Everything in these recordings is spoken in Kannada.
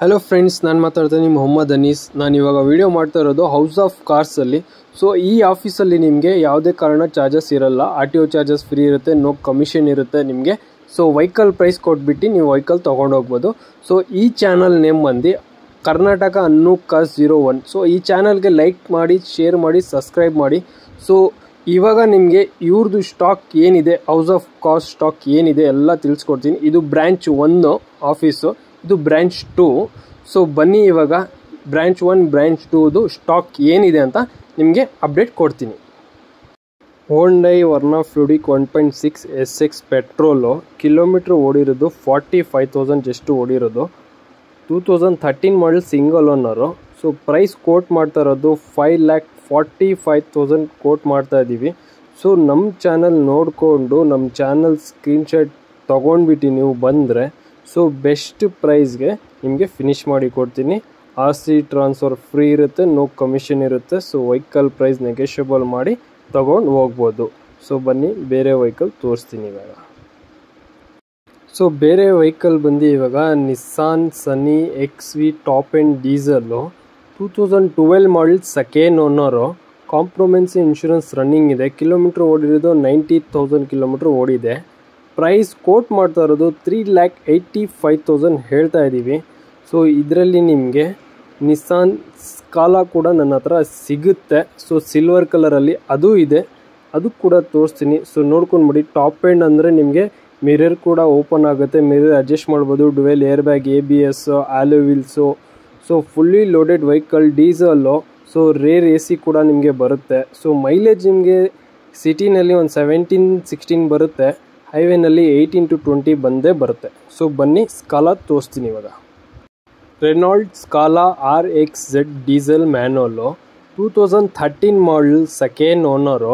ಹಲೋ ಫ್ರೆಂಡ್ಸ್, ನಾನು ಮಾತಾಡ್ತೀನಿ ಮೊಹಮ್ಮದ್ ಅನೀಸ್. ನಾನು ಇವಾಗ ವಿಡಿಯೋ ಮಾಡ್ತಾ ಇರೋದು ಹೌಸ್ ಆಫ್ ಕಾರ್ಸಲ್ಲಿ. ಸೊ ಈ ಆಫೀಸಲ್ಲಿ ನಿಮಗೆ ಯಾವುದೇ ಕಾರಣ ಚಾರ್ಜಸ್ ಇರಲ್ಲ. RTO ಚಾರ್ಜಸ್ ಫ್ರೀ ಇರುತ್ತೆ, ನೋ ಕಮಿಷನ್ ಇರುತ್ತೆ ನಿಮಗೆ. ಸೊ ವೆಹಿಕಲ್ ಪ್ರೈಸ್ ಕೊಟ್ಬಿಟ್ಟು ನೀವು ವೆಹಿಕಲ್ ತೊಗೊಂಡೋಗ್ಬೋದು. ಸೊ ಈ ಚಾನಲ್ ನೇಮ್ ಬಂದು ಕರ್ನಾಟಕ ಅನ್ನು ಕಾರ್ಸ್ 01. ಸೊ ಈ ಚಾನಲ್ಗೆ ಲೈಕ್ ಮಾಡಿ, ಶೇರ್ ಮಾಡಿ, ಸಬ್ಸ್ಕ್ರೈಬ್ ಮಾಡಿ. ಸೊ ಇವಾಗ ನಿಮಗೆ ಇವ್ರದ್ದು ಸ್ಟಾಕ್ ಏನಿದೆ, ಹೌಸ್ ಆಫ್ ಕಾರ್ಸ್ ಸ್ಟಾಕ್ ಏನಿದೆ ಎಲ್ಲ ತಿಳಿಸ್ಕೊಡ್ತೀನಿ. ಇದು ಬ್ರ್ಯಾಂಚ್ 1 ಆಫೀಸು, ಇದು ಬ್ರ್ಯಾಂಚ್ 2. ಸೊ ಬನ್ನಿ ಇವಾಗ ಬ್ರ್ಯಾಂಚ್ 1 ಬ್ರ್ಯಾಂಚ್ 2ದು ಸ್ಟಾಕ್ ಏನಿದೆ ಅಂತ ನಿಮಗೆ ಅಪ್ಡೇಟ್ ಕೊಡ್ತೀನಿ. Hyundai Verna fluidic 1.6 SX petrol, kilometre ಓಡಿರೋದು 45,000 ಜಸ್ಟ್ ಓಡಿರೋದು. 2013 model single owner. So price quote ಮಾಡ್ತಾ ಇರೋದು 5,45,000 ಕೋಟ್ ಮಾಡ್ತಾ ಇದ್ದೀವಿ. ಸೊ ನಮ್ಮ ಚಾನಲ್ ನೋಡಿಕೊಂಡು ನಮ್ಮ ಚಾನಲ್ ಸ್ಕ್ರೀನ್ಶಾಟ್ ತೊಗೊಂಡ್ಬಿಟ್ಟು ನೀವು ಬಂದರೆ ಸೊ ಬೆಸ್ಟ್ ಪ್ರೈಸ್ಗೆ ನಿಮಗೆ ಫಿನಿಶ್ ಮಾಡಿ ಕೊಡ್ತೀನಿ. RC ಟ್ರಾನ್ಸ್ಫರ್ ಫ್ರೀ ಇರುತ್ತೆ, ನೋ ಕಮಿಷನ್ ಇರುತ್ತೆ. ಸೊ ವೆಹಿಕಲ್ ಪ್ರೈಸ್ ನೆಗೋಷಿಯಬಲ್ ಮಾಡಿ ತೊಗೊಂಡು ಹೋಗ್ಬೋದು. ಸೊ ಬನ್ನಿ ಬೇರೆ ವೆಹಿಕಲ್ ತೋರಿಸ್ತೀನಿ ಇವಾಗ. ಸೊ ಬೇರೆ ವೆಹಿಕಲ್ ಬಂದು ಇವಾಗ ನಿಸ್ಸಾನ್ ಸನ್ನಿ XV top end diesel, 2012 model second owner. Compromise insurance running ಇದೆ. ಕಿಲೋಮೀಟ್ರ್ ಓಡಿರೋದು 90,000 ಕಿಲೋಮೀಟ್ರ್ ಓಡಿದೆ. ಪ್ರೈಸ್ ಕೋಟ್ ಮಾಡ್ತಾ ಇರೋದು 3,85,000 ಹೇಳ್ತಾ ಇದ್ದೀವಿ. ಸೊ ಇದರಲ್ಲಿ ನಿಮಗೆ ನಿಸ್ಸಾನ್ ಸ್ಕಾಲಾ ಕೂಡ ನನ್ನ ಹತ್ರ ಸಿಗುತ್ತೆ. ಸೊ ಸಿಲ್ವರ್ ಕಲರಲ್ಲಿ ಅದು ಇದೆ, ಅದು ಕೂಡ ತೋರಿಸ್ತೀನಿ. ಸೊ ನೋಡ್ಕೊಂಡ್ಬಿಡಿ. ಟಾಪ್ ಎಂಡ್ ಅಂದರೆ ನಿಮಗೆ ಮಿರರ್ ಕೂಡ ಓಪನ್ ಆಗುತ್ತೆ, ಮಿರರ್ ಅಡ್ಜಸ್ಟ್ ಮಾಡ್ಬೋದು. Dual air bag, ABS, alloy wheels. So fully loaded vehicle, diesel. So rear AC ಕೂಡ ನಿಮಗೆ ಬರುತ್ತೆ. ಸೊ ಮೈಲೇಜ್ ನಿಮಗೆ ಸಿಟಿನಲ್ಲಿ ಒಂದು 17-16 ಬರುತ್ತೆ, ಹೈವೇನಲ್ಲಿ 18 to 20 ಬಂದೇ ಬರುತ್ತೆ. ಸೊ ಬನ್ನಿ ಸ್ಕಾಲಾ ತೋರಿಸ್ತೀನಿ ಇವಾಗ. Renault Scala RXZ diesel manual, 2013 model second owner.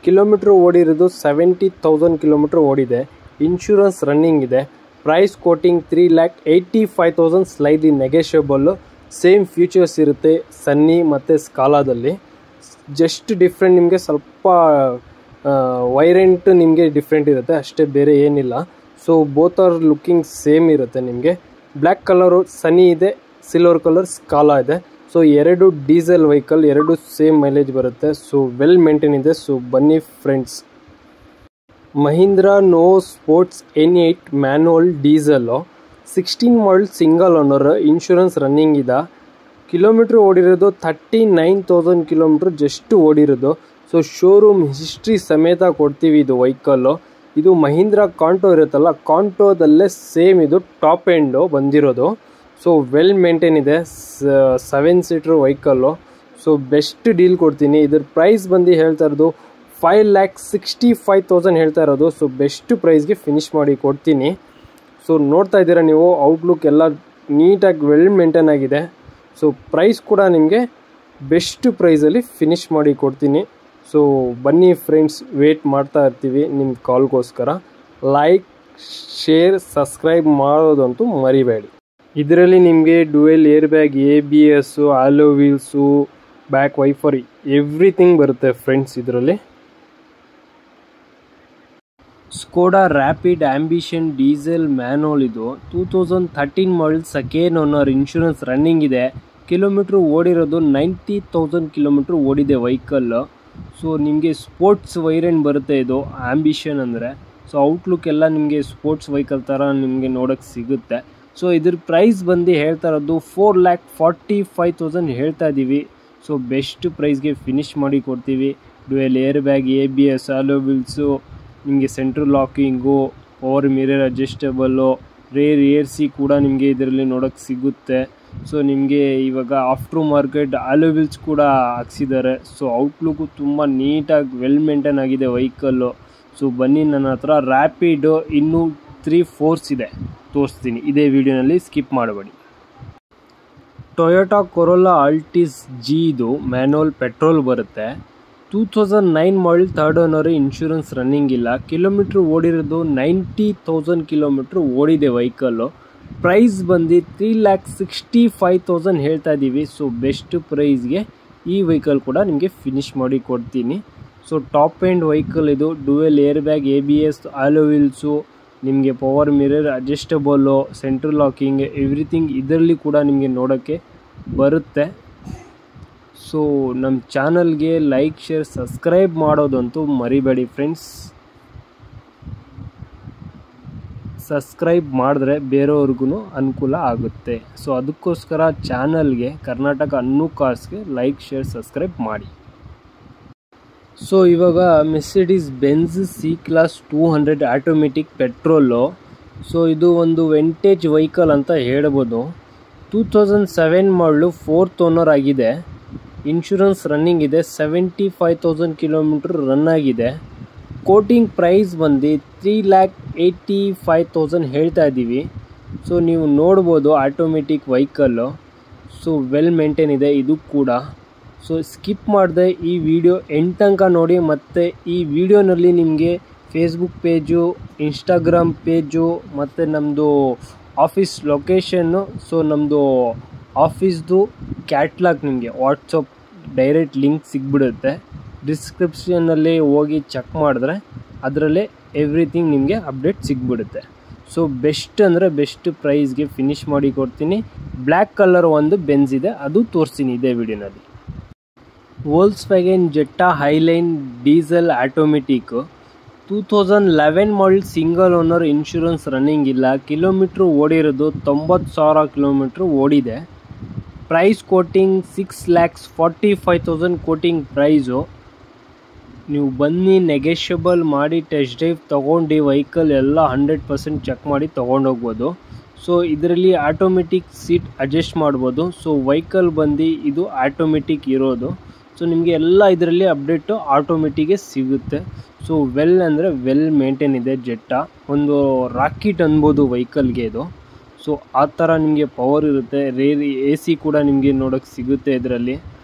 Kilometre ಓಡಿರೋದು 70,000 ಕಿಲೋಮೀಟ್ರ್ ಓಡಿದೆ. ಇನ್ಶೂರೆನ್ಸ್ ರನ್ನಿಂಗ್ ಇದೆ. Price quoting 3,85,000, slightly negotiable. Same features ಇರುತ್ತೆ ಸನ್ನಿ ಮತ್ತು ಸ್ಕಾಲಾದಲ್ಲಿ. ಜಸ್ಟ್ ಡಿಫ್ರೆಂಟ್ ನಿಮಗೆ ಸ್ವಲ್ಪ ವೈರೆಂಟ್ ನಿಮಗೆ ಡಿಫ್ರೆಂಟ್ ಇರುತ್ತೆ ಅಷ್ಟೇ, ಬೇರೆ ಏನಿಲ್ಲ. So both are looking same ಇರುತ್ತೆ ನಿಮಗೆ. ಬ್ಲ್ಯಾಕ್ ಕಲರು ಸನ್ನಿ ಇದೆ, ಸಿಲ್ವರ್ ಕಲರ್ ಸ್ಕಾಲಾ ಇದೆ. ಸೊ ಎರಡು ಡೀಸೆಲ್ ವೆಹಿಕಲ್, ಎರಡು ಸೇಮ್ ಮೈಲೇಜ್ ಬರುತ್ತೆ. ಸೊ ವೆಲ್ ಮೇಂಟೈನ್ ಇದೆ. ಸೊ ಬನ್ನಿ friends. Mahindra Nuvo Sports N8 manual diesel, 16 model single owner. Insurance running ಇದೆ. ಕಿಲೋಮೀಟ್ರ್ ಓಡಿರೋದು 39,000 ಕಿಲೋಮೀಟ್ರ್ ಜಸ್ಟ್ ಓಡಿರೋದು. ಸೊ ಶೋರೂಮ್ ಹಿಸ್ಟ್ರಿ ಸಮೇತ ಕೊಡ್ತೀವಿ ಇದು ವೆಹಿಕಲ್ಲು. ಇದು ಮಹೀಂದ್ರಾ ಕಾಂಟೋ ಇರುತ್ತಲ್ಲ, ಕಾಂಟೋದಲ್ಲೇ ಸೇಮ್ ಇದು ಟಾಪ್ ಎಂಡು ಬಂದಿರೋದು. ಸೊ ವೆಲ್ ಮೇಂಟೈನ್ ಇದೆ. 7 seater vehicle. So best deal ಕೊಡ್ತೀನಿ. ಇದ್ರ ಪ್ರೈಸ್ ಬಂದು ಹೇಳ್ತಾ ಇರೋದು 5,65,000 ಹೇಳ್ತಾ ಇರೋದು. ಸೊ ಬೆಸ್ಟ್ ಪ್ರೈಸ್ಗೆ ಫಿನಿಶ್ ಮಾಡಿ ಕೊಡ್ತೀನಿ. ಸೊ ನೋಡ್ತಾ ಇದ್ದೀರಾ ನೀವು, ಔಟ್ಲುಕ್ ಎಲ್ಲ ನೀಟಾಗಿ ವೆಲ್ ಮೇಂಟೈನ್ ಆಗಿದೆ. ಸೊ ಪ್ರೈಸ್ ಕೂಡ ನಿಮಗೆ ಬೆಸ್ಟ್ ಪ್ರೈಸಲ್ಲಿ ಫಿನಿಶ್ ಮಾಡಿ ಕೊಡ್ತೀನಿ. ಸೊ ಬನ್ನಿ ಫ್ರೆಂಡ್ಸ್, ವೇಟ್ ಮಾಡ್ತಾ ಇರ್ತೀವಿ ನಿಮ್ಮ ಕಾಲ್ಗೋಸ್ಕರ. ಲೈಕ್, ಶೇರ್, ಸಬ್ಸ್ಕ್ರೈಬ್ ಮಾಡೋದಂತೂ ಮರಿಬೇಡಿ. ಇದರಲ್ಲಿ ನಿಮಗೆ dual air bag, ABS, alloy wheels, back wiper, everything ಬರುತ್ತೆ ಫ್ರೆಂಡ್ಸ್ ಇದರಲ್ಲಿ. Skoda Rapid Ambition diesel manual ಇದು, 2013 model second owner. Insurance running ಇದೆ. ಕಿಲೋಮೀಟ್ರ್ ಓಡಿರೋದು 90,000 ಕಿಲೋಮೀಟ್ರ್ ಓಡಿದೆ ವೆಹಿಕಲ್ಲು. ಸೊ ನಿಮಗೆ ಸ್ಪೋರ್ಟ್ಸ್ ವೈರೆಂಟ್ ಬರುತ್ತೆ ಇದು ಆಂಬಿಷನ್ ಅಂದರೆ. ಸೊ ಔಟ್ಲುಕ್ ಎಲ್ಲ ನಿಮಗೆ ಸ್ಪೋರ್ಟ್ಸ್ ವೆಹಿಕಲ್ ಥರ ನಿಮಗೆ ನೋಡೋಕ್ಕೆ ಸಿಗುತ್ತೆ. ಸೊ ಇದ್ರ ಪ್ರೈಸ್ ಬಂದು ಹೇಳ್ತಾ ಇರೋದು 4,45,000 ಹೇಳ್ತಾ ಇದ್ದೀವಿ. ಸೊ ಬೆಸ್ಟ್ ಪ್ರೈಸ್ಗೆ ಫಿನಿಶ್ ಮಾಡಿ ಕೊಡ್ತೀವಿ. Dual air bag, ABS, alloy wheels, ನಿಮಗೆ central locking, power mirror adjustable, rear AC ಕೂಡ ನಿಮಗೆ ಇದರಲ್ಲಿ ನೋಡೋಕ್ಕೆ ಸಿಗುತ್ತೆ. ಸೊ ನಿಮಗೆ ಇವಾಗ ಆಫ್ಟ್ರ್ ಮಾರ್ಕೆಟ್ ಆಲೋ ವೀಲ್ಸ್ ಕೂಡ ಹಾಕ್ಸಿದ್ದಾರೆ. ಸೊ ಔಟ್ಲುಕ್ಕು ತುಂಬ ನೀಟಾಗಿ ವೆಲ್ ಮೇಂಟೈನ್ ಆಗಿದೆ ವೆಹಿಕಲ್ಲು. ಸೊ ಬನ್ನಿ, ನನ್ನ ಹತ್ರ ರ್ಯಾಪಿಡು ಇನ್ನೂ 3 ಇದೆ, ತೋರಿಸ್ತೀನಿ ಇದೇ ವಿಡಿಯೋನಲ್ಲಿ, ಸ್ಕಿಪ್ ಮಾಡಬೇಡಿ. ಟೊಯೋಟಾ ಕೊರೋಲಾ ಆಲ್ಟಿಸ್ G ಇದು ಮ್ಯಾನುವಲ್ ಪೆಟ್ರೋಲ್ ಬರುತ್ತೆ. 2009 ಮಾಡಲ್ ಥರ್ಡ್ ಓನರ್. ಇನ್ಶೂರೆನ್ಸ್ ರನ್ನಿಂಗ್ ಇಲ್ಲ. ಕಿಲೋಮೀಟ್ರ್ ಓಡಿರೋದು 90,000 ಕಿಲೋಮೀಟ್ರ್ ಓಡಿದೆ ವೆಹಿಕಲ್ಲು. ಪ್ರೈಸ್ ಬಂದು 3,65,000 ಹೇಳ್ತಾ ಇದ್ದೀವಿ. ಸೊ ಬೆಸ್ಟ್ ಪ್ರೈಸ್ಗೆ ಈ ವೆಹಿಕಲ್ ಕೂಡ ನಿಮಗೆ ಫಿನಿಶ್ ಮಾಡಿ ಕೊಡ್ತೀನಿ. ಸೊ ಟಾಪ್ ಎಂಡ್ ವೆಹಿಕಲ್ ಇದು. Dual air bag, ABS, alloy wheels, ನಿಮಗೆ power mirror, adjustable, central locking, everything ಇದರಲ್ಲಿ ಕೂಡ ನಿಮಗೆ ನೋಡೋಕ್ಕೆ ಬರುತ್ತೆ. ಸೊ ನಮ್ಮ ಚಾನಲ್ಗೆ ಲೈಕ್, ಶೇರ್, ಸಬ್ಸ್ಕ್ರೈಬ್ ಮಾಡೋದಂತೂ ಮರಿಬೇಡಿ ಫ್ರೆಂಡ್ಸ್. ಸಬ್ಸ್ಕ್ರೈಬ್ ಮಾಡಿದ್ರೆ ಬೇರೆಯವ್ರಿಗೂ ಅನುಕೂಲ ಆಗುತ್ತೆ. ಸೊ ಅದಕ್ಕೋಸ್ಕರ ಚಾನಲ್ಗೆ ಕರ್ನಾಟಕ ಅನ್ನು ಕಾರ್ಸ್ಗೆ ಲೈಕ್, ಶೇರ್, ಸಬ್ಸ್ಕ್ರೈಬ್ ಮಾಡಿ. ಸೊ ಇವಾಗ Mercedes Benz C-Class 200 automatic petrol. So ಇದು ಒಂದು ವಿಂಟೇಜ್ ವೆಹಿಕಲ್ ಅಂತ ಹೇಳ್ಬೋದು. 2007 ಮಾಡಲು 4th ಓನರ್ ಆಗಿದೆ. ಇನ್ಶೂರೆನ್ಸ್ ರನ್ನಿಂಗ್ ಇದೆ. 75,000 ಕಿಲೋಮೀಟ್ರ್ ರನ್ ಆಗಿದೆ. ಕೋಟಿಂಗ್ ಪ್ರೈಸ್ ಬಂದು 3,85,000 ಹೇಳ್ತಾ ಇದ್ದೀವಿ. ಸೊ ನೀವು ನೋಡ್ಬೋದು automatic vehicle. So well maintain ಇದೆ ಇದು ಕೂಡ. ಸೊ ಸ್ಕಿಪ್ ಮಾಡಿದೆ ಈ ವಿಡಿಯೋ ಎಂಡ್ ತನಕ ನೋಡಿ. ಮತ್ತು ಈ ವಿಡಿಯೋನಲ್ಲಿ ನಿಮಗೆ ಫೇಸ್ಬುಕ್ ಪೇಜು, ಇನ್ಸ್ಟಾಗ್ರಾಮ್ ಪೇಜು ಮತ್ತು ನಮ್ಮದು ಆಫೀಸ್ ಲೊಕೇಶನ್ನು, ಸೊ ನಮ್ಮದು ಆಫೀಸ್ದು ಕ್ಯಾಟ್ಲಾಗ್ ನಿಮಗೆ ವಾಟ್ಸಪ್ ಡೈರೆಕ್ಟ್ ಲಿಂಕ್ ಸಿಗ್ಬಿಡುತ್ತೆ. ಡಿಸ್ಕ್ರಿಪ್ಷನ್ನಲ್ಲಿ ಹೋಗಿ ಚೆಕ್ ಮಾಡಿದ್ರೆ ಅದರಲ್ಲೇ ಎವ್ರಿಥಿಂಗ್ ನಿಮಗೆ ಅಪ್ಡೇಟ್ ಸಿಗ್ಬಿಡುತ್ತೆ. ಸೊ ಬೆಸ್ಟ್ ಅಂದರೆ ಬೆಸ್ಟ್ ಪ್ರೈಸ್ಗೆ ಫಿನಿಷ್ ಮಾಡಿ ಕೊಡ್ತೀನಿ. ಬ್ಲ್ಯಾಕ್ ಕಲರ್ ಒಂದು ಬೆಂಜ್ ಇದೆ, ಅದು ತೋರಿಸ್ತೀನಿ ಇದೇ ವಿಡಿಯೋನಲ್ಲಿ. Volkswagen Jetta Highline diesel automatic 2011 model, single owner, insurance running ಇಲ್ಲ. ಕಿಲೋಮೀಟ್ರ್ ಓಡಿರೋದು 90,000 ಕಿಲೋಮೀಟ್ರ್ ಓಡಿದೆ. Price quoting 6,45,000 quoting price. ನೀವು ಬನ್ನಿ, ನೆಗೆಷಿಯಬಲ್ ಮಾಡಿ ಟೆಸ್ಟ್ ಡ್ರೈವ್ ತೊಗೊಂಡು ವೆಹಿಕಲ್ ಎಲ್ಲ 100% ಚೆಕ್ ಮಾಡಿ ತೊಗೊಂಡೋಗ್ಬೋದು. ಸೊ ಇದರಲ್ಲಿ ಆಟೋಮೆಟಿಕ್ ಸೀಟ್ ಅಡ್ಜಸ್ಟ್ ಮಾಡ್ಬೋದು. ಸೊ ವೆಹಿಕಲ್ ಬಂದು ಇದು ಆಟೋಮೆಟಿಕ್ ಇರೋದು. ಸೊ ನಿಮಗೆ ಎಲ್ಲ ಇದರಲ್ಲಿ ಅಪ್ಡೇಟು ಆಟೋಮೆಟಿಗೆ ಸಿಗುತ್ತೆ. ಸೊ ವೆಲ್ ಅಂದರೆ ವೆಲ್ ಮೇಂಟೈನ್ ಇದೆ ಜೆಟ್ಟಾ. ಒಂದು ರಾಕೆಟ್ ಅನ್ಬೋದು ವೆಹಿಕಲ್ಗೆ ಇದು. ಸೊ ಆ ಥರ ನಿಮಗೆ ಪವರ್ ಇರುತ್ತೆ. AC ಕೂಡ ನಿಮಗೆ ನೋಡೋಕ್ಕೆ ಸಿಗುತ್ತೆ ಇದರಲ್ಲಿ.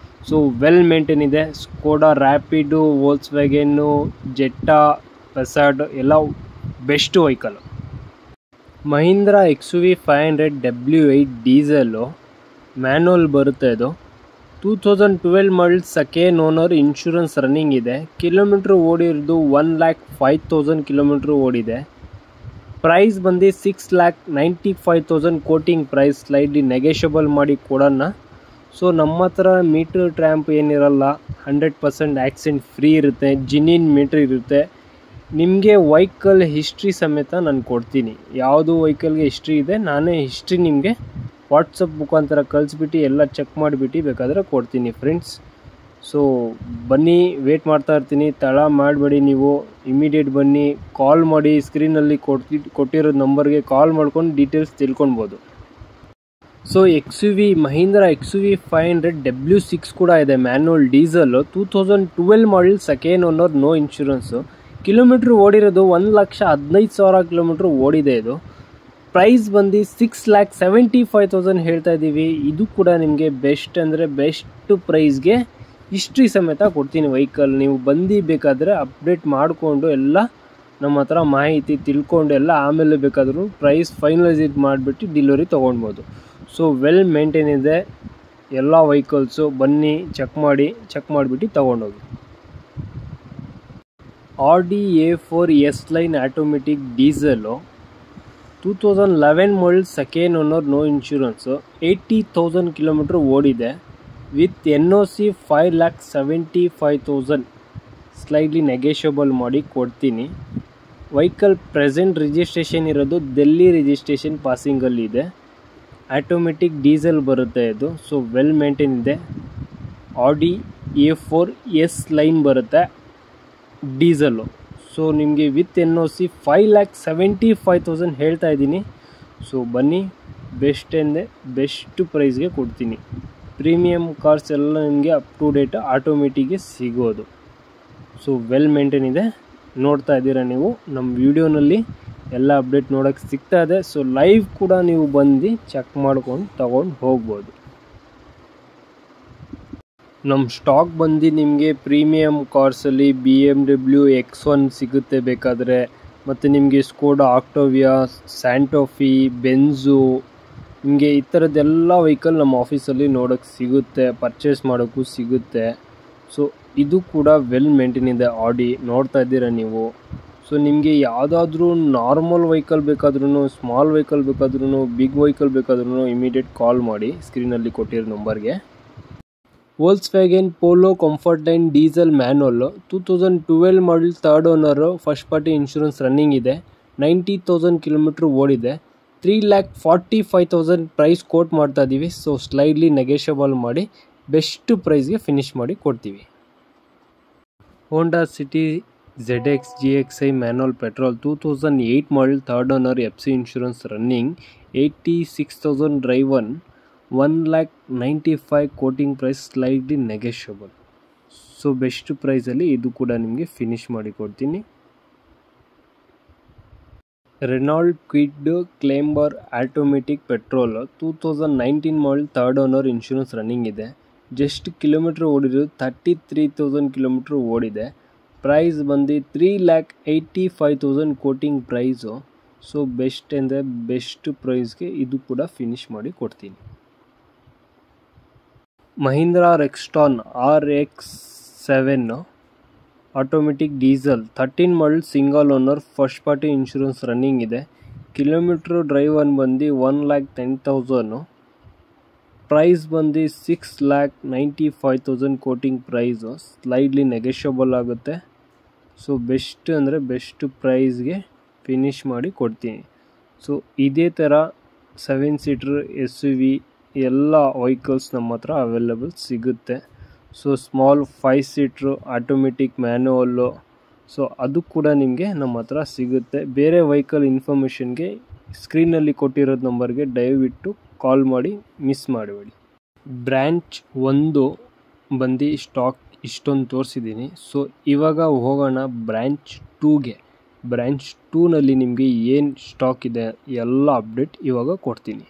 ಸೊ ವೆಲ್ ಮೇಂಟೈನ್ ಇದೆ. ಸ್ಕೋಡಾ ರ್ಯಾಪಿಡು, ವೋಲ್ಕ್ಸ್ವ್ಯಾಗನ್ನು, ಜೆಟ್ಟಾ, ಪಸಾಡ್ ಎಲ್ಲ best vehicle. Mahindra XUV 500 W8 diesel manual ಬರುತ್ತೆ ಇದು. 2012 model, second owner, insurance running ಇದೆ. ಕಿಲೋಮೀಟ್ರ್ ಓಡಿರೋದು 1,05,000 ಕಿಲೋಮೀಟ್ರ್ ಓಡಿದೆ. ಪ್ರೈಸ್ ಬಂದು 6,95,000 ಕೋಟಿಂಗ್ ಪ್ರೈಸ್. ಸ್ಲೈಡ್ಲಿ ನೆಗೆಷಿಯಬಲ್ ಮಾಡಿ ಕೊಡೋಣ. ಸೊ ನಮ್ಮ ಹತ್ರ ಮೀಟರ್ ಟ್ರ್ಯಾಂಪ್ ಏನಿರಲ್ಲ, 100% ಆಕ್ಸಿಡೆಂಟ್ ಫ್ರೀ ಇರುತ್ತೆ. ಜಿನಿನ್ ಮೀಟ್ರ್ ಇರುತ್ತೆ. ನಿಮಗೆ ವೆಹಿಕಲ್ ಹಿಸ್ಟ್ರಿ ಸಮೇತ ನಾನು ಕೊಡ್ತೀನಿ. ಯಾವುದು ವೆಹಿಕಲ್ಗೆ ಹಿಸ್ಟ್ರಿ ಇದೆ ನಾನೇ ಹಿಸ್ಟ್ರಿ ನಿಮಗೆ ವಾಟ್ಸಪ್ ಮುಖಾಂತರ ಕಳಿಸ್ಬಿಟ್ಟು ಎಲ್ಲ ಚೆಕ್ ಮಾಡಿಬಿಟ್ಟು ಬೇಕಾದರೆ ಕೊಡ್ತೀನಿ ಫ್ರೆಂಡ್ಸ್. ಸೊ ಬನ್ನಿ, ವೇಟ್ ಮಾಡ್ತಾ ಇರ್ತೀನಿ. ತಡ ಮಾಡಬೇಡಿ, ನೀವು ಇಮಿಡಿಯೇಟ್ ಬನ್ನಿ. ಕಾಲ್ ಮಾಡಿ, ಸ್ಕ್ರೀನಲ್ಲಿ ಕೊಟ್ಟಿರೋ ನಂಬರ್ಗೆ ಕಾಲ್ ಮಾಡ್ಕೊಂಡು ಡೀಟೇಲ್ಸ್ ತಿಳ್ಕೊಳ್ಬೋದು. ಸೊ ಮಹೀಂದ್ರ XUV 500 W6 ಕೂಡ ಇದೆ, manual diesel. 2012 model, second owner, no insurance. Kilometre ಓಡಿರೋದು 1,15,000 ಕಿಲೋಮೀಟ್ರ್ ಓಡಿದೆ ಇದು. ಪ್ರೈಸ್ ಬಂದು 6,75,000 ಹೇಳ್ತಾ ಇದ್ದೀವಿ. ಇದು ಕೂಡ ನಿಮಗೆ ಬೆಸ್ಟ್ ಅಂದರೆ ಬೆಸ್ಟ್ ಪ್ರೈಸ್ಗೆ ಹಿಸ್ಟ್ರಿ ಸಮೇತ ಕೊಡ್ತೀನಿ ವೆಹಿಕಲ್. ನೀವು ಬಂದು ಬೇಕಾದರೆ ಅಪ್ಡೇಟ್ ಮಾಡಿಕೊಂಡು ಎಲ್ಲ ನಮ್ಮ ಹತ್ರ ಮಾಹಿತಿ ತಿಳ್ಕೊಂಡು ಎಲ್ಲ ಆಮೇಲೆ ಬೇಕಾದರೂ ಪ್ರೈಸ್ ಫೈನಲೈಸ್ ಮಾಡಿಬಿಟ್ಟು ಡೆಲಿವರಿ ತೊಗೊಳ್ಬೋದು. ಸೊ ವೆಲ್ ಮೇಂಟೈನ್ ಇದೆ ಎಲ್ಲ ವೆಹಿಕಲ್ಸು. ಬನ್ನಿ, ಚೆಕ್ ಮಾಡಿಬಿಟ್ಟು ತೊಗೊಂಡೋಗಿ. Audi A4 S-Line automatic diesel 2011 model, second owner, no insurance. 80,000 kilometre ಓಡಿದೆ. With NOC 5,75,000. ಸ್ಲೈಡ್ಲಿ ನೆಗೆಷಿಯಬಲ್ ಮಾಡಿ ಕೊಡ್ತೀನಿ. ವೆಹಿಕಲ್ ಪ್ರೆಸೆಂಟ್ ರಿಜಿಸ್ಟ್ರೇಷನ್ ಇರೋದು ಡೆಲ್ಲಿ ರಿಜಿಸ್ಟ್ರೇಷನ್ ಪಾಸಿಂಗಲ್ಲಿದೆ. ಆಟೋಮೆಟಿಕ್ ಡೀಸೆಲ್ ಬರುತ್ತೆ ಇದು. ಸೊ ವೆಲ್ ಮೇಂಟೈನ್ ಇದೆ. Audi A4 S-Line ಬರುತ್ತೆ ಡೀಸೆಲ್ಲು. ಸೊ ನಿಮಗೆ ವಿತ್ NOC 5,75,000 ಹೇಳ್ತಾ ಇದ್ದೀನಿ. ಸೊ ಬನ್ನಿ, ಬೆಸ್ಟ್ ಎಂದೇ ಬೆಸ್ಟ್ ಪ್ರೈಸ್ಗೆ ಕೊಡ್ತೀನಿ. ಪ್ರೀಮಿಯಮ್ ಕಾರ್ಸ್ ಎಲ್ಲ ನಿಮಗೆ ಅಪ್ ಟು ಡೇಟ್ ಆಟೋಮೆಟಿಕ್ಗೆ ಸಿಗೋದು. ಸೊ ವೆಲ್ ಮೇಂಟೈನ್ ಇದೆ. ನೋಡ್ತಾ ಇದ್ದೀರಾ ನೀವು ನಮ್ಮ ವಿಡಿಯೋನಲ್ಲಿ ಎಲ್ಲ ಅಪ್ಡೇಟ್ ನೋಡೋಕ್ಕೆ ಸಿಗ್ತಾ ಇದೆ. ಸೊ ಲೈವ್ ಕೂಡ ನೀವು ಬಂದು ಚೆಕ್ ಮಾಡ್ಕೊಂಡು ತಗೊಂಡು ಹೋಗ್ಬೋದು. ನಮ್ಮ ಸ್ಟಾಕ್ ಬಂದು ನಿಮಗೆ ಪ್ರೀಮಿಯಮ್ ಕಾರ್ಸಲ್ಲಿ BMW X1 ಸಿಗುತ್ತೆ ಬೇಕಾದರೆ, ಮತ್ತು ನಿಮಗೆ ಸ್ಕೋಡಾ ಆಕ್ಟೋವಿಯಾ, ಸ್ಯಾಂಟೋಫಿ, ಬೆಂಜು, ನಿಮಗೆ ಈ ಥರದ್ದೆಲ್ಲ ವೆಹಿಕಲ್ ನಮ್ಮ ಆಫೀಸಲ್ಲಿ ನೋಡೋಕ್ಕೆ ಸಿಗುತ್ತೆ, ಪರ್ಚೇಸ್ ಮಾಡೋಕ್ಕೂ ಸಿಗುತ್ತೆ. ಸೊ ಇದು ಕೂಡ ವೆಲ್ ಮೇಂಟೈನ್ ಇದೆ. ಆಡಿ ನೋಡ್ತಾ ಇದ್ದೀರಾ ನೀವು. ಸೊ ನಿಮಗೆ ಯಾವುದಾದ್ರೂ ನಾರ್ಮಲ್ ವೆಹಿಕಲ್ ಬೇಕಾದ್ರೂ, ಸ್ಮಾಲ್ ವೆಹಿಕಲ್ ಬೇಕಾದ್ರೂ, ಬಿಗ್ ವೆಹಿಕಲ್ ಬೇಕಾದ್ರೂ ಇಮಿಡಿಯೇಟ್ ಕಾಲ್ ಮಾಡಿ ಸ್ಕ್ರೀನಲ್ಲಿ ಕೊಟ್ಟಿರೋ ನಂಬರ್ಗೆ. Volkswagen Polo Comfortline diesel manual 2012 model, 3rd owner, first party insurance running ಇದೆ, 90,000 ಕಿಲೋಮೀಟ್ರ್ ಓಡಿದೆ, 3,45,000 ಪ್ರೈಸ್ ಕೋಟ್ ಮಾಡ್ತಾ ಇದ್ದೀವಿ. ಸೊ ಸ್ಲೈಡ್ಲಿ ನೆಗೋಷಿಯಬಲ್ ಮಾಡಿ ಬೆಸ್ಟ್ ಪ್ರೈಸ್ಗೆ ಫಿನಿಶ್ ಮಾಡಿ ಕೊಡ್ತೀವಿ. Honda City ZX GXI manual petrol 2008 model, 3rd owner, FC insurance running, 86,000 driven, 1,95,000 quoting price, slightly negotiable. So best ಪ್ರೈಸಲ್ಲಿ ಇದು ಕೂಡ ನಿಮಗೆ ಫಿನಿಶ್ ಮಾಡಿ ಕೊಡ್ತೀನಿ. Renault Kwid Climber automatic petrol 2019 model, 3rd owner, insurance running ಇದೆ, ಜಸ್ಟ್ ಕಿಲೋಮೀಟ್ರ್ ಓಡಿರೋದು 33,000 ಕಿಲೋಮೀಟ್ರ್ ಓಡಿದೆ. ಪ್ರೈಸ್ ಬಂದು 3,85,000 ಕೋಟಿಂಗ್ ಪ್ರೈಸು. ಸೊ ಬೆಸ್ಟ್ ಅಂದರೆ ಬೆಸ್ಟ್ ಪ್ರೈಸ್ಗೆ ಇದು ಕೂಡ ಫಿನಿಶ್ ಮಾಡಿ ಕೊಡ್ತೀನಿ. Mahindra Rexton RX-7 automatic diesel 13 model, single owner, first party insurance running ಇದೆ, ಕಿಲೋಮೀಟ್ರ್ ಡ್ರೈವ್ ಬಂದು 1,10,000, ಪ್ರೈಸ್ ಬಂದು 6,95,000 ಕೋಟಿಂಗ್ ಪ್ರೈಸು, ಸ್ಲೈಡ್ಲಿ ನೆಗೋಷಿಯಬಲ್ ಆಗುತ್ತೆ. ಸೊ ಬೆಸ್ಟ್ ಅಂದರೆ ಬೆಸ್ಟ್ ಪ್ರೈಸ್ಗೆ ಫಿನಿಶ್ ಮಾಡಿ ಕೊಡ್ತೀನಿ. ಸೊ ಇದೇ ಥರ 7 ಸೀಟ್ರ್ SUV ಎಲ್ಲ ವೆಹಿಕಲ್ಸ್ ನಮ್ಮ ಹತ್ರ ಅವೈಲೇಬಲ್ ಸಿಗುತ್ತೆ. So small 5 seater automatic manual, so ಅದು ಕೂಡ ನಿಮಗೆ ನಮ್ಮ ಹತ್ರ ಸಿಗುತ್ತೆ. ಬೇರೆ ವೆಹಿಕಲ್ ಇನ್ಫಾರ್ಮೇಷನ್ಗೆ ಸ್ಕ್ರೀನಲ್ಲಿ ಕೊಟ್ಟಿರೋದು ನಂಬರ್ಗೆ ದಯವಿಟ್ಟು ಕಾಲ್ ಮಾಡಿ, ಮಿಸ್ ಮಾಡಬೇಡಿ. ಬ್ರ್ಯಾಂಚ್ 1 ಬಂದು ಸ್ಟಾಕ್ ಇಷ್ಟೊಂದು ತೋರಿಸಿದ್ದೀನಿ. ಸೊ ಇವಾಗ ಹೋಗೋಣ ಬ್ರ್ಯಾಂಚ್ 2ಗೆ. ಬ್ರ್ಯಾಂಚ್ 2ನಲ್ಲಿ ನಿಮಗೆ ಏನು ಸ್ಟಾಕ್ ಇದೆ ಎಲ್ಲ ಅಪ್ಡೇಟ್ ಇವಾಗ ಕೊಡ್ತೀನಿ.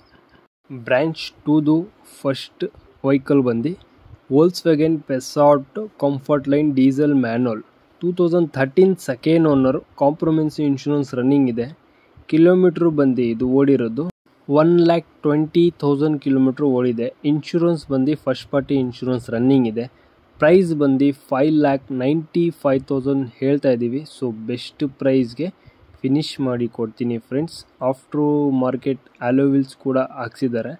ಬ್ರ್ಯಾಂಚ್ 2ದು ಫಸ್ಟ್ ವೆಹಿಕಲ್ ಬಂದು Volkswagen Passat comfort line diesel manual 2013 second owner, comprehensive insurance running ಇದೆ, ಕಿಲೋಮೀಟ್ರ್ ಬಂದು ಇದು ಓಡಿರೋದು 1,20,000 ಕಿಲೋಮೀಟ್ರ್ ಓಡಿದೆ. ಇನ್ಶೂರೆನ್ಸ್ ಬಂದು ಫಸ್ಟ್ ಪಾರ್ಟಿ ಇನ್ಶೂರೆನ್ಸ್ ರನ್ನಿಂಗ್ ಇದೆ. ಪ್ರೈಸ್ ಬಂದು 5,95,000 ಹೇಳ್ತಾ ಇದ್ದೀವಿ. ಸೊ ಬೆಸ್ಟ್ ಪ್ರೈಸ್ಗೆ ಫಿನಿಶ್ ಮಾಡಿ ಕೊಡ್ತೀನಿ ಫ್ರೆಂಡ್ಸ್. ಆಫ್ಟ್ರು ಮಾರ್ಕೆಟ್ ಅಲೋವಿಲ್ಸ್ ಕೂಡ ಹಾಕ್ಸಿದ್ದಾರೆ.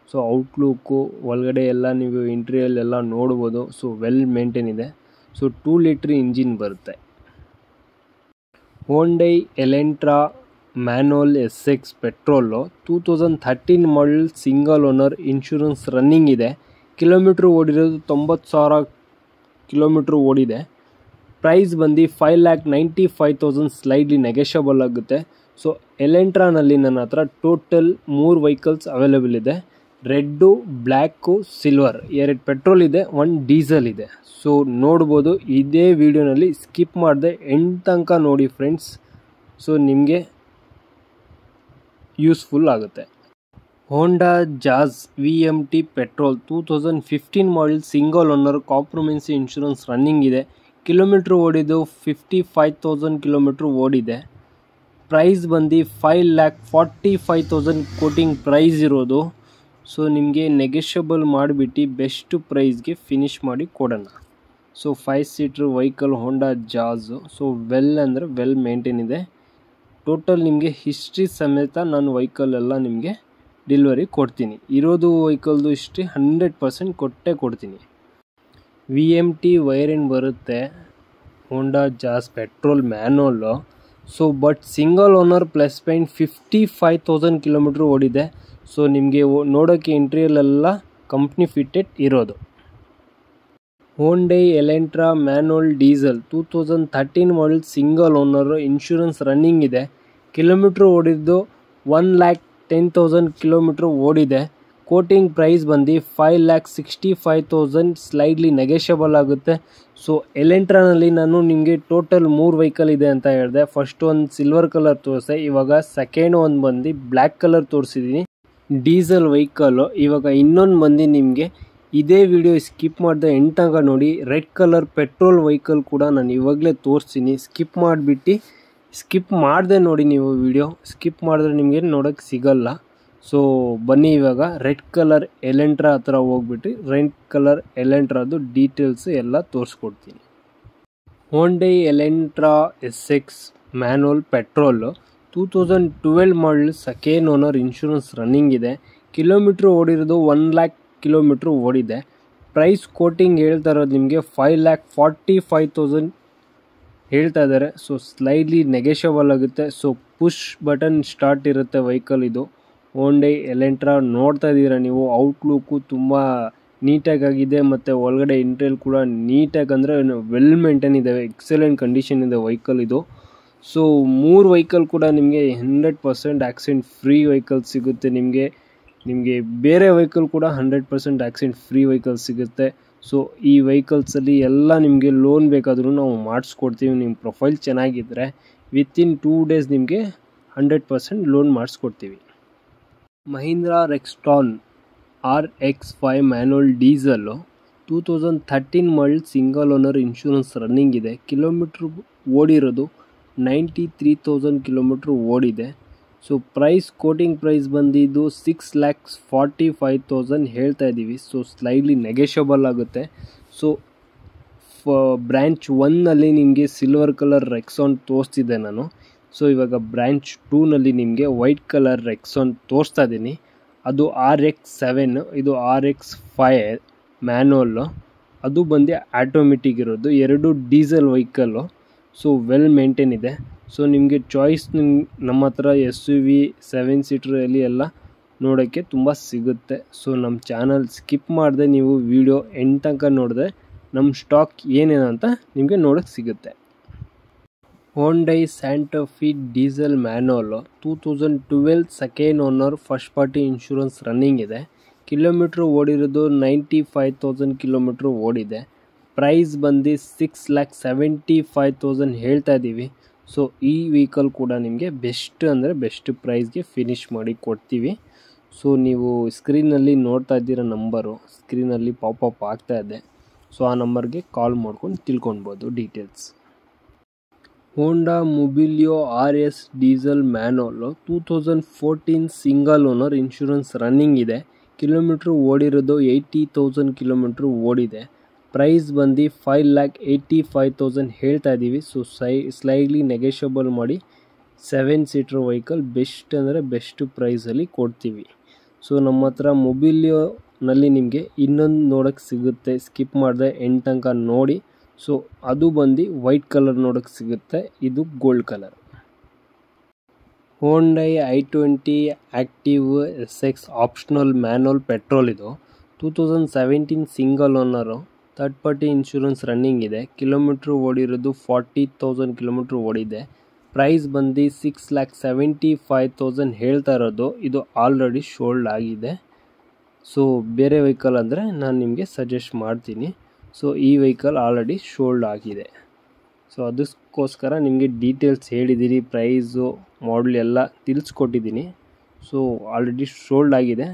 ಸೊ ಔಟ್ಲುಕ್ಕು ಒಳಗಡೆ ಎಲ್ಲ ನೀವು ಇಂಟೀರಿಯಲ್ಲೆಲ್ಲ ನೋಡ್ಬೋದು. ಸೊ ವೆಲ್ ಮೇಂಟೈನ್ ಇದೆ. ಸೊ 2 ಲೀಟ್ರ್ ಇಂಜಿನ್ ಬರುತ್ತೆ. Hyundai Elantra manual SX petrol 2013 model, single owner, insurance running ಇದೆ, ಕಿಲೋಮೀಟ್ರ್ ಓಡಿರೋದು 90,000 ಕಿಲೋಮೀಟ್ರ್ ಓಡಿದೆ. ಪ್ರೈಸ್ ಬಂದು 5,95,000, ಸ್ಲೈಡ್ಲಿ ನೆಗೋಷಿಯಬಲ್ ಆಗುತ್ತೆ. ಸೊ ಎಲೆಂಟ್ರಾನಲ್ಲಿ ನನ್ನ ಹತ್ರ ಟೋಟಲ್ 3 ವೆಹಿಕಲ್ಸ್ ಅವೈಲೇಬಲ್ ಇದೆ. ರೆಡ್ಡು, ಬ್ಲ್ಯಾಕು, ಸಿಲ್ವರ್, 2 ಪೆಟ್ರೋಲ್ ಇದೆ, 1 ಡೀಸೆಲ್ ಇದೆ. ಸೊ ನೋಡ್ಬೋದು, ಇದೇ ವಿಡಿಯೋನಲ್ಲಿ ಸ್ಕಿಪ್ ಮಾಡದೆ ಎಂಡ್ ತನಕ ನೋಡಿ ಫ್ರೆಂಡ್ಸ್. ಸೊ ನಿಮಗೆ ಯೂಸ್ಫುಲ್ ಆಗುತ್ತೆ. ಹೋಂಡಾ ಜಾಜ್ VMT ಪೆಟ್ರೋಲ್ 2015 ಮಾಡಲ್, single owner, comprehensive insurance running ಇದೆ, ಕಿಲೋಮೀಟ್ರ್ ಓಡಿದ್ದು 55,000 ಕಿಲೋಮೀಟ್ರ್ ಓಡಿದೆ. ಪ್ರೈಸ್ ಬಂದು 5,45,000 ಕೋಟಿಂಗ್ ಪ್ರೈಸ್ ಇರೋದು. ಸೊ ನಿಮಗೆ ನೆಗೋಷಿಯಬಲ್ ಮಾಡಿಬಿಟ್ಟು ಬೆಸ್ಟ್ ಪ್ರೈಸ್ಗೆ ಫಿನಿಶ್ ಮಾಡಿ ಕೊಡೋಣ. ಸೊ 5 ಸೀಟ್ರ್ ವೆಹಿಕಲ್ ಹೋಂಡಾ ಜಾಜು. ಸೊ ವೆಲ್ ಅಂದರೆ ವೆಲ್ ಮೇಂಟೈನ್ ಇದೆ. ಟೋಟಲ್ ನಿಮಗೆ ಹಿಸ್ಟ್ರಿ ಸಮೇತ ನಾನು ವೆಹಿಕಲ್ ಎಲ್ಲ ನಿಮಗೆ ಡೆಲಿವರಿ ಕೊಡ್ತೀನಿ. ಇರೋದು ವೆಹಿಕಲ್ದು ಹಿಸ್ಟ್ರಿ 100% ಕೊಟ್ಟೇ ಕೊಡ್ತೀನಿ. VMT ವೈರಿಂಗ್ ಬರುತ್ತೆ, Honda Jazz petrol manual. So but single owner plus point 55,000 kilometre ಓಡಿದೆ. ಸೊ ನಿಮಗೆ ನೋಡೋಕ್ಕೆ ಇಂಟೀರಿಯಲ್ಲೆಲ್ಲ ಕಂಪ್ನಿ ಫಿಟ್ಟೆಡ್ ಇರೋದು. Hyundai Elantra manual diesel 2013 model, single owner, insurance running ಇದೆ, ಕಿಲೋಮೀಟ್ರ್ ಓಡಿದ್ದು 1,10,000 ಕಿಲೋಮೀಟ್ರ್ ಓಡಿದೆ. ಕೋಟಿಂಗ್ ಪ್ರೈಸ್ ಬಂದು 5,65,000, ಸ್ಲೈಡ್ಲಿ ನೆಗೋಷಿಯಬಲ್ ಆಗುತ್ತೆ. ಸೊ ಎಲೆಂಟ್ರಾನಲ್ಲಿ ನಾನು ನಿಮಗೆ ಟೋಟಲ್ 3 ವೆಹಿಕಲ್ ಇದೆ ಅಂತ ಹೇಳಿದೆ. ಫಸ್ಟ್ ಒಂದು ಸಿಲ್ವರ್ ಕಲರ್ ತೋರಿಸಿದೆ, ಇವಾಗ ಸೆಕೆಂಡ್ ಒಂದು ಬಂದು ಬ್ಲ್ಯಾಕ್ ಕಲರ್ ತೋರಿಸಿದ್ದೀನಿ ಡೀಸೆಲ್ ವೆಹಿಕಲ್ಲು. ಇವಾಗ ಇನ್ನೊಂದು ಬಂದು ನಿಮಗೆ ಇದೇ ವಿಡಿಯೋ ಸ್ಕಿಪ್ ಮಾಡಿದೆ ಎಂಡ್ ತನಕ ನೋಡಿ, ರೆಡ್ ಕಲರ್ ಪೆಟ್ರೋಲ್ ವೆಹಿಕಲ್ ಕೂಡ ನಾನು ಇವಾಗಲೇ ತೋರಿಸ್ತೀನಿ. ಸ್ಕಿಪ್ ಮಾಡದೆ ನೋಡಿ ನೀವು ವಿಡಿಯೋ. ಸ್ಕಿಪ್ ಮಾಡಿದ್ರೆ ನಿಮಗೆ ನೋಡೋಕ್ಕೆ ಸಿಗಲ್ಲ. ಸೊ ಬನ್ನಿ ಇವಾಗ ರೆಡ್ ಕಲರ್ ಎಲೆಂಟ್ರಾ ಹತ್ರ ಹೋಗ್ಬಿಟ್ಟು ರೆಡ್ ಕಲರ್ ಎಲೆಂಟ್ರಾದು ಡೀಟೇಲ್ಸ್ ಎಲ್ಲ ತೋರಿಸ್ಕೊಡ್ತೀನಿ. Hyundai Elantra SX manual petrol 2012 model second owner, insurance running ಇದೆ. ಕಿಲೋಮೀಟ್ರ್ ಓಡಿರೋದು 1 ಲ್ಯಾಕ್ ಕಿಲೋಮೀಟ್ರ್ ಓಡಿದೆ. ಪ್ರೈಸ್ ಕೋಟಿಂಗ್ ಹೇಳ್ತಾ ಇರೋದು ನಿಮಗೆ 5,45,000 ಹೇಳ್ತಾ ಇದ್ದಾರೆ. ಸೊ ಸ್ಲೈಡ್ಲಿ ನೆಗೆಷಬಲ್ ಆಗುತ್ತೆ. ಸೊ ಪುಷ್ ಬಟನ್ ಸ್ಟಾರ್ಟ್ ಇರುತ್ತೆ ವೆಹಿಕಲ್. ಇದು ಹೋಂಡೈ ಎಲೆಂಟ್ರಾ ನೋಡ್ತಾ ಇದ್ದೀರಾ ನೀವು. ಔಟ್ಲುಕ್ಕು ತುಂಬ ನೀಟಾಗಿ ಆಗಿದೆ ಮತ್ತು ಒಳಗಡೆ ಇಂಟೀರಿಯರ್ ಕೂಡ ನೀಟಾಗಿ ಅಂದರೆ ವೆಲ್ ಮೇಂಟೈನ್ ಇದೆ, ಎಕ್ಸಲೆಂಟ್ ಕಂಡೀಷನ್ ಇದೆ ವೆಹಿಕಲ್ ಇದು. ಸೊ 3 ವೆಹಿಕಲ್ ಕೂಡ ನಿಮಗೆ 100% ಆಕ್ಸಿಡೆಂಟ್ ಫ್ರೀ ವೆಹಿಕಲ್ ಸಿಗುತ್ತೆ. ನಿಮಗೆ ಬೇರೆ ವೆಹಿಕಲ್ ಕೂಡ 100% ಆಕ್ಸಿಡೆಂಟ್ ಫ್ರೀ ವೆಹಿಕಲ್ ಸಿಗುತ್ತೆ. ಸೊ ಈ ವೆಹಿಕಲ್ಸಲ್ಲಿ ಎಲ್ಲ ನಿಮಗೆ ಲೋನ್ ಬೇಕಾದರೂ ನಾವು ಮಾಡಿಸ್ಕೊಡ್ತೀವಿ. ನಿಮ್ಮ ಪ್ರೊಫೈಲ್ ಚೆನ್ನಾಗಿದ್ದರೆ ವಿತಿನ್ 2 ಡೇಸ್ ನಿಮಗೆ 100% ಲೋನ್ ಮಾಡಿಸ್ಕೊಡ್ತೀವಿ. Mahindra Rexton RX5 manual diesel 2013 model single owner, insurance running ಇದೆ. ಕಿಲೋಮೀಟ್ರ್ ಓಡಿರೋದು 93,000 ಕಿಲೋಮೀಟ್ರ್ ಓಡಿದೆ. ಸೊ ಕೋಟಿಂಗ್ ಪ್ರೈಸ್ ಬಂದಿದ್ದು 6,45,000 ಹೇಳ್ತಾ ಇದ್ದೀವಿ. ಸೊ ಸ್ಲೈಡ್ಲಿ ನೆಗೆಷಬಲ್ ಆಗುತ್ತೆ. ಸೊ ಬ್ರ್ಯಾಂಚ್ 1ನಲ್ಲಿ ನಿಮಗೆ ಸಿಲ್ವರ್ ಕಲರ್ ರೆಕ್ಸಾನ್ ತೋರಿಸ್ತಿದ್ದೆ ನಾನು. ಸೊ ಇವಾಗ ಬ್ರ್ಯಾಂಚ್ 2ನಲ್ಲಿ ನಿಮಗೆ ವೈಟ್ ಕಲರ್ ರೆಕ್ಸಾನ್ ತೋರಿಸ್ತಾ ಇದ್ದೀನಿ. ಅದು RX7, ಇದು RX5 ಮ್ಯಾನುವಲ್ಲು. ಅದು ಬಂದು ಆಟೋಮೆಟಿಕ್ ಇರೋದು, 2 diesel vehicle. So well maintain ಇದೆ. ಸೊ ನಿಮಗೆ ಚಾಯ್ಸ್ ನಮ್ಮ ಹತ್ರ SUV 7 ಸೀಟ್ರಲ್ಲಿ ಎಲ್ಲ ನೋಡೋಕ್ಕೆ ತುಂಬ ಸಿಗುತ್ತೆ. ಸೊ ನಮ್ಮ ಚಾನಲ್ ಸ್ಕಿಪ್ ಮಾಡದೆ ನೀವು ವಿಡಿಯೋ ಎಂಡ್ ತನಕ ನೋಡಿದ್ರೆ ನಮ್ಮ ಸ್ಟಾಕ್ ಏನೇನು ಅಂತ ನಿಮಗೆ ನೋಡೋಕ್ಕೆ ಸಿಗುತ್ತೆ. Hyundai Santa Fe diesel manual 2012 second owner, first party insurance running ಇದೆ. ಕಿಲೋಮೀಟ್ರ್ ಓಡಿರೋದು 95,000 ಕಿಲೋಮೀಟ್ರ್ ಓಡಿದೆ. ಪ್ರೈಸ್ ಬಂದು 6,75,000 ಹೇಳ್ತಾ ಇದ್ದೀವಿ. ಸೊ ಈ ವೆಹಿಕಲ್ ಕೂಡ ನಿಮಗೆ ಬೆಸ್ಟ್ ಅಂದರೆ ಬೆಸ್ಟ್ ಪ್ರೈಸ್ಗೆ ಫಿನಿಷ್ ಮಾಡಿ ಕೊಡ್ತೀವಿ. ಸೊ ನೀವು ಸ್ಕ್ರೀನಲ್ಲಿ ನೋಡ್ತಾ ಇದ್ದೀರ ನಂಬರು ಸ್ಕ್ರೀನಲ್ಲಿ ಪಾಪಪ್ ಆಗ್ತಾ ಇದೆ. ಸೊ ಆ ನಂಬರ್ಗೆ ಕಾಲ್ ಮಾಡ್ಕೊಂಡು ತಿಳ್ಕೊಳ್ಬೋದು details. Honda Mobilio RS diesel manual 2014 single owner, insurance running ಇದೆ. ಕಿಲೋಮೀಟ್ರ್ ಓಡಿರೋದು 80,000 ಕಿಲೋಮೀಟ್ರ್ ಓಡಿದೆ. ಪ್ರೈಸ್ ಬಂದು 5,85,000 ಹೇಳ್ತಾ ಇದ್ದೀವಿ. ಸೊ ಸ್ಲೈಡ್ಲಿ ನೆಗೆಷಬಲ್ ಮಾಡಿ 7 ಸೀಟ್ರ್ ವೆಹಿಕಲ್ ಬೆಸ್ಟ್ ಅಂದರೆ ಬೆಸ್ಟ್ ಪ್ರೈಸಲ್ಲಿ ಕೊಡ್ತೀವಿ. ಸೊ ನಮ್ಮ ಹತ್ರ ಮೊಬಿಲಿಯೋನಲ್ಲಿ ನಿಮಗೆ ಇನ್ನೊಂದು ನೋಡೋಕ್ಕೆ ಸಿಗುತ್ತೆ, ಸ್ಕಿಪ್ ಮಾಡಿದೆ ಎಂಡ್ ತನಕ ನೋಡಿ. ಸೊ ಅದು ಬಂದು ವೈಟ್ ಕಲರ್ ನೋಡೋಕ್ಕೆ ಸಿಗುತ್ತೆ, ಇದು gold colour. Hyundai i20 active SX optional manual petrol. ಇದು 2017 single owner, third party insurance running ಇದೆ. ಕಿಲೋಮೀಟ್ರ್ ಓಡಿರೋದು 40,000 ಕಿಲೋಮೀಟ್ರ್ ಓಡಿದೆ. ಪ್ರೈಸ್ ಬಂದು 6,75,000 ಹೇಳ್ತಾ ಇರೋದು. ಇದು ಆಲ್ರೆಡಿ ಶೋಲ್ಡ್ ಆಗಿದೆ. ಸೊ ಬೇರೆ ವೆಹಿಕಲ್ ಅಂದರೆ ನಾನು ನಿಮಗೆ ಸಜೆಸ್ಟ್ ಮಾಡ್ತೀನಿ. ಸೊ ಈ ವೆಹಿಕಲ್ ಆಲ್ರೆಡಿ ಶೋಲ್ಡ್ ಆಗಿದೆ. ಸೊ ಅದಕ್ಕೋಸ್ಕರ ನಿಮಗೆ ಡೀಟೇಲ್ಸ್ ಹೇಳಿದ್ದೀನಿ, ಪ್ರೈಸು ಮಾಡಲ್ ಎಲ್ಲ ತಿಳಿಸ್ಕೊಟ್ಟಿದ್ದೀನಿ. ಸೊ ಆಲ್ರೆಡಿ ಶೋಲ್ಡ್ ಆಗಿದೆ,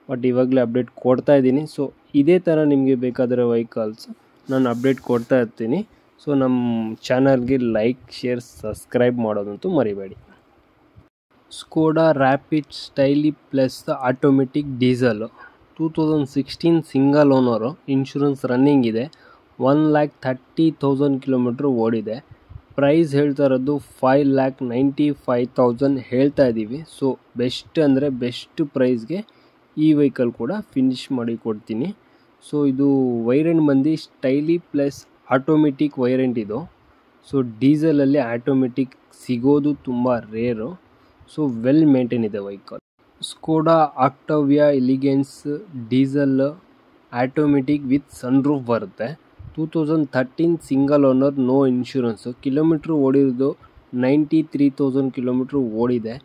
ಬಟ್ ಇವಾಗಲೇ ಅಪ್ಡೇಟ್ ಕೊಡ್ತಾ ಇದ್ದೀನಿ. ಸೊ ಇದೇ ಥರ ನಿಮಗೆ ಬೇಕಾದರೆ ವೆಹಿಕಲ್ಸ್ ನಾನು ಅಪ್ಡೇಟ್ ಕೊಡ್ತಾ ಇರ್ತೀನಿ. ಸೊ ನಮ್ಮ ಚಾನಲ್ಗೆ ಲೈಕ್, ಶೇರ್, ಸಬ್ಸ್ಕ್ರೈಬ್ ಮಾಡೋದಂತೂ ಮರಿಬೇಡಿ. Skoda Rapid Style plus automatic diesel 2016 single owner, insurance running ಇದೆ. 1,30,000 ಕಿಲೋಮೀಟ್ರ್ ಓಡಿದೆ. ಪ್ರೈಸ್ ಹೇಳ್ತಾ ಇರೋದು 5,95,000 ಹೇಳ್ತಾ ಇದ್ದೀವಿ. ಸೊ ಬೆಸ್ಟ್ ಅಂದರೆ ಬೆಸ್ಟ್ ಪ್ರೈಸ್ಗೆ ಈ ವೆಹಿಕಲ್ ಕೂಡ ಫಿನಿಷ್ ಮಾಡಿ ಕೊಡ್ತೀನಿ. ಸೊ ಇದು ವೈರೆಂಟ್ ಬಂದು ಸ್ಟೈಲಿ ಪ್ಲಸ್ ಆಟೋಮೆಟಿಕ್ ವೈರೆಂಟ್ ಇದು. ಸೊ ಡೀಸೆಲಲ್ಲಿ ಆಟೋಮೆಟಿಕ್ ಸಿಗೋದು ತುಂಬ ರೇರು. ಸೊ ವೆಲ್ ಮೇಂಟೈನ್ ಇದೆ vehicle. Skoda Octavia Elegance diesel automatic with sunroof ಬರುತ್ತೆ. 2013 single owner, no insurance. Kilometre ಓಡಿರೋದು 93,000 ಕಿಲೋಮೀಟ್ರ್ ಓಡಿದೆ.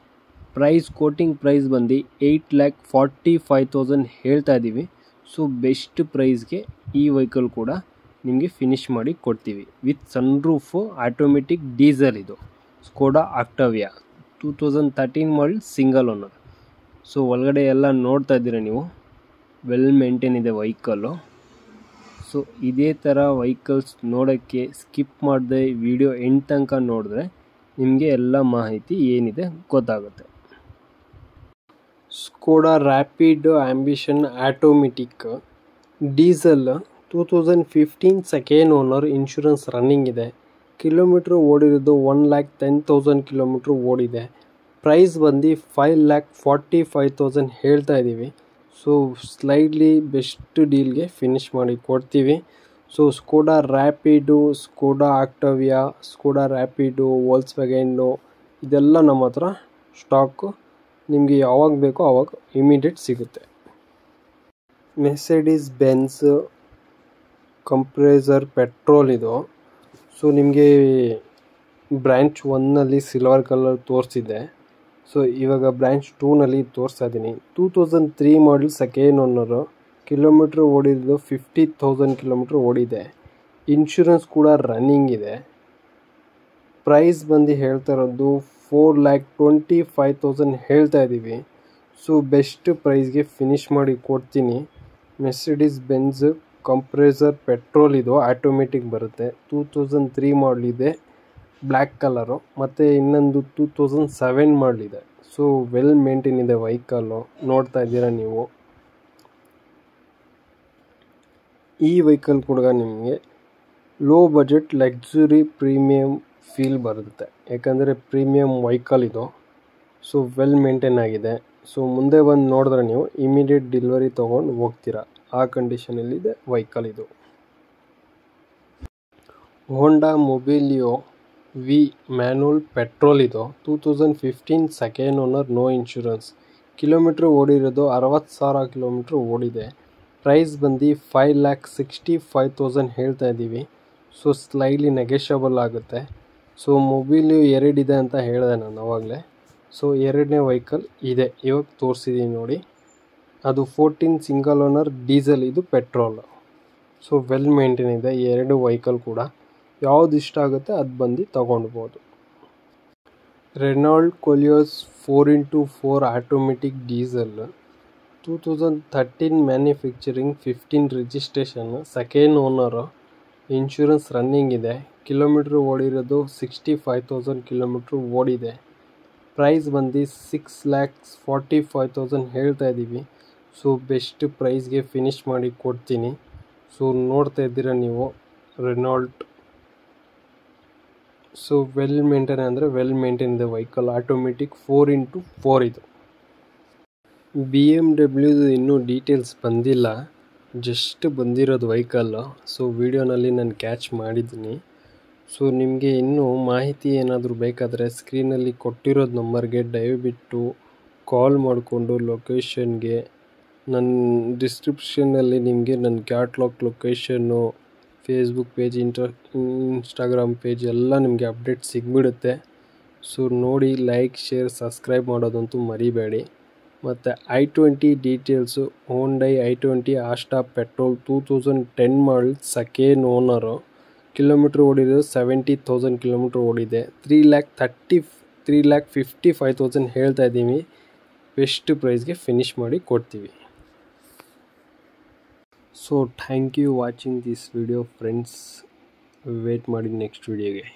ಕೋಟಿಂಗ್ ಪ್ರೈಸ್ ಬಂದು 8,45,000 ಹೇಳ್ತಾ ಇದ್ದೀವಿ. ಸೊ ಬೆಸ್ಟ್ ಪ್ರೈಸ್ಗೆ ಈ ವೆಹಿಕಲ್ ಕೂಡ ನಿಮಗೆ ಫಿನಿಷ್ ಮಾಡಿ ಕೊಡ್ತೀವಿ ವಿತ್ ಸನ್ರೂಫು, ಆಟೋಮೆಟಿಕ್ ಡೀಸೆಲ್. ಇದು Skoda Octavia 2013 model single owner. So ಒಳಗಡೆ ಎಲ್ಲ ನೋಡ್ತಾ ಇದ್ದೀರ ನೀವು, ವೆಲ್ ಮೇಂಟೈನ್ ಇದೆ ವೆಹಿಕಲ್ಲು. ಸೊ ಇದೇ ಥರ ವೆಹಿಕಲ್ಸ್ ನೋಡೋಕ್ಕೆ ಸ್ಕಿಪ್ ಮಾಡದೆ ವಿಡಿಯೋ ಎಂಡ್ ತನಕ ನೋಡಿದ್ರೆ ನಿಮಗೆ ಎಲ್ಲ ಮಾಹಿತಿ ಏನಿದೆ ಗೊತ್ತಾಗುತ್ತೆ. Skoda Rapid ambition automatic diesel 2015 second owner, insurance running ಇದೆ. ಕಿಲೋಮೀಟ್ರ್ ಓಡಿರೋದು 1,10,000 ಕಿಲೋಮೀಟ್ರ್ ಓಡಿದೆ. ಪ್ರೈಸ್ ಬಂದು 5,45,000 ಹೇಳ್ತಾ ಇದ್ದೀವಿ. ಸೊ ಸ್ಲೈಡ್ಲಿ ಬೆಸ್ಟ್ ಡೀಲ್ಗೆ ಫಿನಿಷ್ ಮಾಡಿ ಕೊಡ್ತೀವಿ. ಸೊ ಸ್ಕೋಡಾ ರ್ಯಾಪಿಡು, ಸ್ಕೋಡಾ ಆಕ್ಟವಿಯಾ, ಸ್ಕೋಡಾ ರ್ಯಾಪಿಡು, ವೋಲ್ಕ್ಸ್ವ್ಯಾಗನ್ನು ಇದೆಲ್ಲ ನಮ್ಮ ಹತ್ರ ಸ್ಟಾಕು. ನಿಮಗೆ ಯಾವಾಗ ಬೇಕೋ ಆವಾಗ ಇಮಿಡಿಯೇಟ್ ಸಿಗುತ್ತೆ. ಮೆರ್ಸಿಡಿಸ್ ಬೆನ್ಸ್ ಕಂಪ್ರೆಸರ್ ಪೆಟ್ರೋಲ್ ಇದು. ಸೊ ನಿಮಗೆ ಬ್ರ್ಯಾಂಚ್ 1ನಲ್ಲಿ ಸಿಲ್ವರ್ ಕಲರ್ ತೋರಿಸಿದೆ. ಸೊ ಇವಾಗ ಬ್ರ್ಯಾಂಚ್ 2ನಲ್ಲಿ ತೋರಿಸ್ತಾ ಇದ್ದೀನಿ. 2003 ಮಾಡಲ್ ಸೆಕೆಂಡ್ ಓನರು. ಕಿಲೋಮೀಟ್ರ್ ಓಡಿರೋದು 50,000 ಕಿಲೋಮೀಟ್ರ್ ಓಡಿದೆ. ಇನ್ಶೂರೆನ್ಸ್ ಕೂಡ ರನ್ನಿಂಗ್ ಇದೆ. ಪ್ರೈಸ್ ಬಂದು ಹೇಳ್ತಾ ಇರೋದು 4,25,000 ಹೇಳ್ತಾ ಇದ್ದೀವಿ. ಸೊ ಬೆಸ್ಟ್ ಪ್ರೈಸ್ಗೆ ಫಿನಿಷ್ ಮಾಡಿ ಕೊಡ್ತೀನಿ. ಮೆರ್ಸಿಡಿಸ್ ಬೆನ್ಸ್ ಕಂಪ್ರೆಸರ್ ಪೆಟ್ರೋಲ್ ಇದು, ಆಟೋಮೆಟಿಕ್ ಬರುತ್ತೆ. 2003 ಮಾಡಲಿದೆ, ಬ್ಲ್ಯಾಕ್ ಕಲರು. ಮತ್ತು ಇನ್ನೊಂದು 2007 ಮಾಡಲಿದೆ. ಸೊ ವೆಲ್ ಮೇಂಟೈನ್ ಇದೆ ವೆಹಿಕಲ್ಲು, ನೋಡ್ತಾ ಇದ್ದೀರಾ ನೀವು. ಈ ವೆಹಿಕಲ್ ಕೂಡ ನಿಮಗೆ low budget luxury premium feel ಬರುತ್ತೆ. ಯಾಕಂದರೆ ಪ್ರೀಮಿಯಂ ವೆಹಿಕಲ್ ಇದು. ಸೊ ವೆಲ್ ಮೇಂಟೈನ್ ಆಗಿದೆ. ಸೊ ಮುಂದೆ ಬಂದು ನೋಡಿದ್ರೆ ನೀವು ಇಮಿಡಿಯೇಟ್ ಡೆಲಿವರಿ ತೊಗೊಂಡು ಹೋಗ್ತೀರಾ, ಆ ಕಂಡೀಷನಲ್ಲಿದೆ ವೆಹಿಕಲ್ ಇದು. Honda Mobilio V manual petrol ಇದು. 2015 second owner, no insurance. Kilometre ಓಡಿರೋದು 60,000 ಕಿಲೋಮೀಟ್ರ್ ಓಡಿದೆ. ಪ್ರೈಸ್ ಬಂದು 5,65,000 ಹೇಳ್ತಾ ಇದ್ದೀವಿ. ಸೊ ಸ್ಲೈಡ್ಲಿ ನೆಗೆಷಬಲ್ ಆಗುತ್ತೆ. ಸೊ ಮೊಬಿಲಿಯೋ 2 ಇದೆ ಅಂತ ಹೇಳಿದೆ ನಾನು ಆವಾಗಲೇ. ಸೊ 2ನೇ ವೆಹಿಕಲ್ ಇದೆ, ಇವಾಗ ತೋರಿಸಿದ್ದೀನಿ ನೋಡಿ. ಅದು 14 ಸಿಂಗಲ್ ಓನರ್ ಡೀಸೆಲ್, ಇದು ಪೆಟ್ರೋಲ್. ಸೊ ವೆಲ್ ಮೇಂಟೈನ್ ಇದೆ 2 ವೆಹಿಕಲ್ ಕೂಡ. ಯಾವ್ದು ಇಷ್ಟ ಆಗುತ್ತೆ ಅದು ಬಂದು ತೊಗೊಳ್ಬೋದು. Renault Koleos 4x4 automatic diesel. 2013 manufacturing, 15 registration, second owner. Insurance running ಇದೆ. ಕಿಲೋಮೀಟ್ರ್ ಓಡಿರೋದು 65,000 ಕಿಲೋಮೀಟ್ರ್ ಓಡಿದೆ. ಪ್ರೈಸ್ ಬಂದು 6,45,000 ಹೇಳ್ತಾ ಇದ್ದೀವಿ. ಸೊ ಬೆಸ್ಟ್ ಪ್ರೈಸ್ಗೆ ಫಿನಿಷ್ ಮಾಡಿ ಕೊಡ್ತೀನಿ. ಸೊ ನೋಡ್ತಾ ಇದ್ದೀರಾ ನೀವು ರೆನಾಲ್ಟ್. ಸೊ ವೆಲ್ ಮೇಂಟೈನ್ ಅಂದರೆ ವೆಲ್ ಮೇಂಟೈನ್ ಇದೆ ವೆಹಿಕಲ್, ಆಟೋಮೆಟಿಕ್ 4x4 ಇದು. BMW ಇನ್ನೂ ಡೀಟೇಲ್ಸ್ ಬಂದಿಲ್ಲ, ಜಸ್ಟ್ ಬಂದಿರೋದು ವೆಹಿಕಲ್ಲು. ಸೊ ವಿಡಿಯೋನಲ್ಲಿ ನಾನು ಕ್ಯಾಚ್ ಮಾಡಿದ್ದೀನಿ. ಸೊ ನಿಮಗೆ ಇನ್ನೂ ಮಾಹಿತಿ ಏನಾದರೂ ಬೇಕಾದರೆ ಸ್ಕ್ರೀನಲ್ಲಿ ಕೊಟ್ಟಿರೋದು ನಂಬರ್ಗೆ ದಯವಿಟ್ಟು ಕಾಲ್ ಮಾಡಿಕೊಂಡು ಲೊಕೇಶನ್ಗೆ, ನನ್ನ ಡಿಸ್ಕ್ರಿಪ್ಷನ್ನಲ್ಲಿ ನಿಮಗೆ ನನ್ನ ಕ್ಯಾಟ್ಲಾಗ್ ಲೊಕೇಶನ್ನು, ಫೇಸ್ಬುಕ್ ಪೇಜ್, ಇನ್ಸ್ಟಾಗ್ರಾಮ್ ಪೇಜ್ ಎಲ್ಲ ನಿಮಗೆ ಅಪ್ಡೇಟ್ ಸಿಗ್ಬಿಡುತ್ತೆ. ಸೊ ನೋಡಿ, ಲೈಕ್, ಶೇರ್, ಸಬ್ಸ್ಕ್ರೈಬ್ ಮಾಡೋದಂತೂ ಮರಿಬೇಡಿ. ಮತ್ತು i20 details. Hyundai i20 Asta petrol 2010 model, second owner. Kilometre ಓಡಿರೋದು 70,000 ಕಿಲೋಮೀಟ್ರ್ ಓಡಿದೆ. 3,55,000 ಹೇಳ್ತಾ ಇದ್ದೀವಿ. ಬೆಸ್ಟ್ ಪ್ರೈಸ್ಗೆ ಫಿನಿಷ್ ಮಾಡಿ ಕೊಡ್ತೀವಿ. So thank you watching this video friends. Wait ಮಾಡಿ ನೆಕ್ಸ್ಟ್ ವಿಡಿಯೋಗೆ.